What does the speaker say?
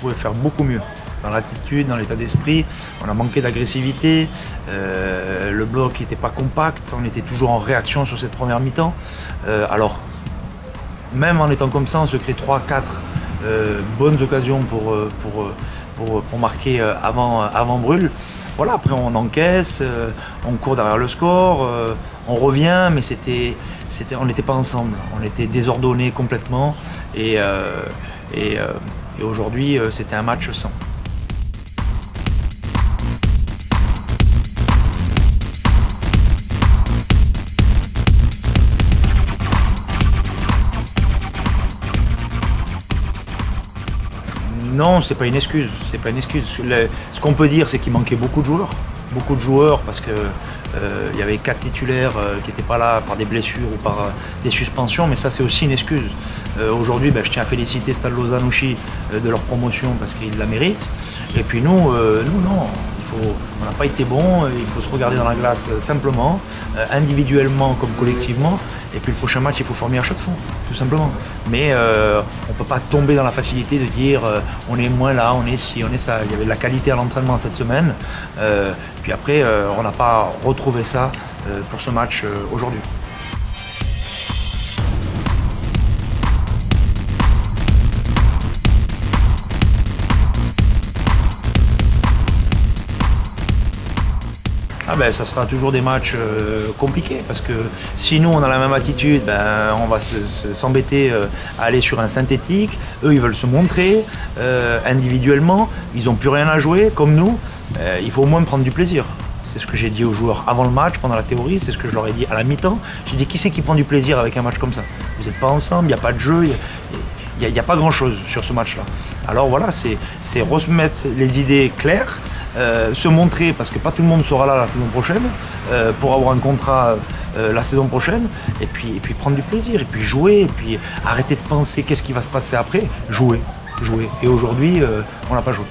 pouvait faire beaucoup mieux. Dans l'attitude, dans l'état d'esprit, on a manqué d'agressivité, le bloc n'était pas compact, on était toujours en réaction sur cette première mi-temps. Alors, même en étant comme ça, on se crée 3-4 bonnes occasions pour marquer avant Brûle. Voilà, après on encaisse, on court derrière le score, on revient, mais on n'était pas ensemble, on était désordonnés complètement et aujourd'hui c'était un match sans. Non, c'est pas une excuse. C'est pas une excuse. Ce qu'on peut dire, c'est qu'il manquait beaucoup de joueurs parce que il y avait 4 titulaires qui n'étaient pas là par des blessures ou par des suspensions, mais ça c'est aussi une excuse. Aujourd'hui, je tiens à féliciter Stade Lozanouchi de leur promotion parce qu'ils la méritent. Et puis nous non. On n'a pas été bon, il faut se regarder dans la glace simplement, individuellement comme collectivement, et puis le prochain match il faut former à chaque fois, tout simplement. Mais on ne peut pas tomber dans la facilité de dire on est moins là, on est ci, on est ça. Il y avait de la qualité à l'entraînement cette semaine, puis après on n'a pas retrouvé ça pour ce match aujourd'hui. Ça sera toujours des matchs compliqués parce que si nous on a la même attitude, on va s'embêter à aller sur un synthétique. Eux ils veulent se montrer individuellement, ils n'ont plus rien à jouer comme nous. Il faut au moins prendre du plaisir. C'est ce que j'ai dit aux joueurs avant le match, pendant la théorie, c'est ce que je leur ai dit à la mi-temps. J'ai dit qui c'est qui prend du plaisir avec un match comme ça? Vous n'êtes pas ensemble, il n'y a pas de jeu. Il n'y a pas grand-chose sur ce match-là. Alors voilà, c'est remettre les idées claires, se montrer, parce que pas tout le monde sera là la saison prochaine, pour avoir un contrat la saison prochaine, et puis prendre du plaisir, et puis jouer, et puis arrêter de penser qu'est-ce qui va se passer après, jouer. Et aujourd'hui, on n'a pas joué.